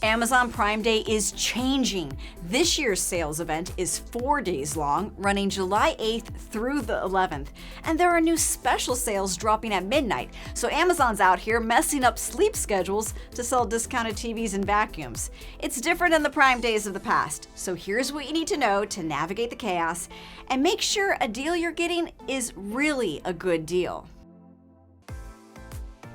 Amazon Prime Day is changing. This year's sales event is 4 days long, running July 8th through the 11th. And there are new special sales dropping at midnight, so Amazon's out here messing up sleep schedules to sell discounted TVs and vacuums. It's different than the Prime Days of the past, so here's what you need to know to navigate the chaos and make sure a deal you're getting is really a good deal.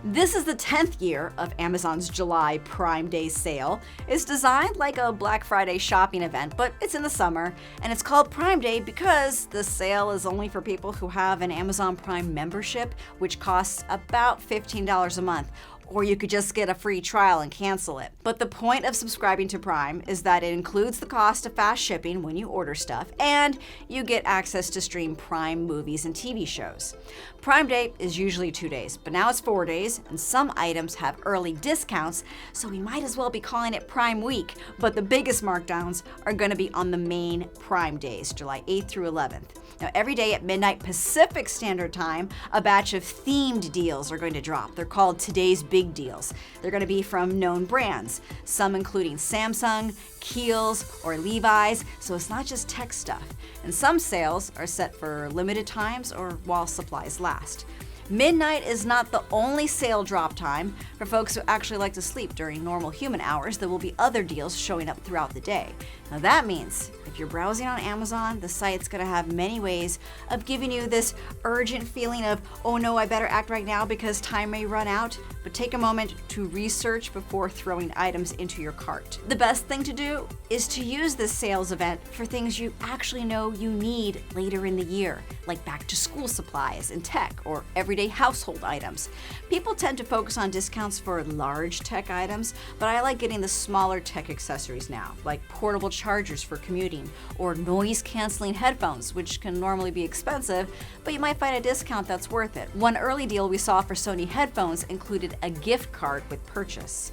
This is the 10th year of Amazon's July Prime Day sale. It's designed like a Black Friday shopping event, but it's in the summer, and it's called Prime Day because the sale is only for people who have an Amazon Prime membership, which costs about $15 a month. Or you could just get a free trial and cancel it. But the point of subscribing to Prime is that it includes the cost of fast shipping when you order stuff, and you get access to stream Prime movies and TV shows. Prime Day is usually 2 days, but now it's 4 days, and some items have early discounts, so we might as well be calling it Prime Week. But the biggest markdowns are going to be on the main Prime days, July 8th through 11th. Now, every day at midnight Pacific Standard Time, a batch of themed deals are going to drop. They're called Today's Big Deals. They're going to be from known brands, some including Samsung, Kiehl's, or Levi's, so it's not just tech stuff. And some sales are set for limited times or while supplies last. Midnight is not the only sale drop time. For folks who actually like to sleep during normal human hours, there will be other deals showing up throughout the day. Now that means if you're browsing on Amazon, the site's going to have many ways of giving you this urgent feeling of, oh no, I better act right now because time may run out. But take a moment to research before throwing items into your cart. The best thing to do is to use this sales event for things you actually know you need later in the year, like back to school supplies and tech or everyday household items. People tend to focus on discounts for large tech items, but I like getting the smaller tech accessories now, like portable chargers for commuting or noise-canceling headphones, which can normally be expensive, but you might find a discount that's worth it. One early deal we saw for Sony headphones included a gift card with purchase.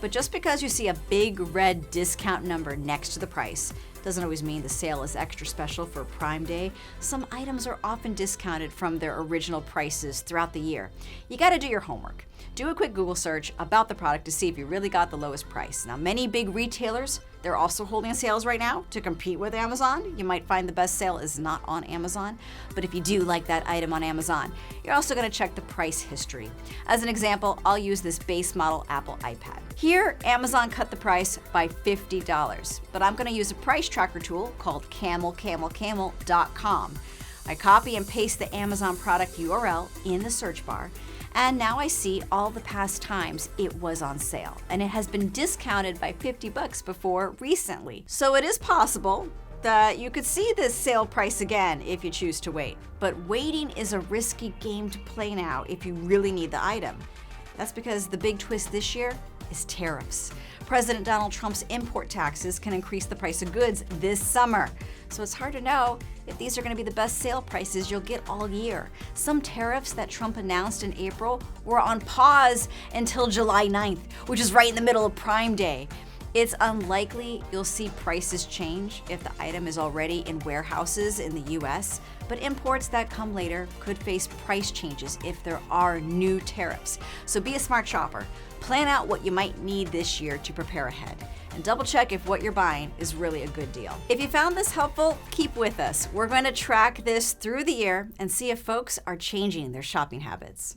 But just because you see a big red discount number next to the price doesn't always mean the sale is extra special for Prime Day. Some items are often discounted from their original prices throughout the year. You gotta do your homework. Do a quick Google search about the product to see if you really got the lowest price. Now, many big retailers, they're also holding sales right now to compete with Amazon. You might find the best sale is not on Amazon, but if you do like that item on Amazon, you're also gonna check the price history. As an example, I'll use this base model Apple iPad. Here, Amazon cut the price by $50, but I'm gonna use a price tracker tool called camel.com. I copy and paste the Amazon product URL in the search bar, and now I see all the past times it was on sale, and it has been discounted by $50 before recently. So it is possible that you could see this sale price again if you choose to wait. But waiting is a risky game to play now if you really need the item. That's because the big twist this year is tariffs. President Donald Trump's import taxes can increase the price of goods this summer. So it's hard to know if these are going to be the best sale prices you'll get all year. Some tariffs that Trump announced in April were on pause until July 9th, which is right in the middle of Prime Day. It's unlikely you'll see prices change if the item is already in warehouses in the US, but imports that come later could face price changes if there are new tariffs. So be a smart shopper. Plan out what you might need this year to prepare ahead, and double check if what you're buying is really a good deal. If you found this helpful, keep with us. We're going to track this through the year and see if folks are changing their shopping habits.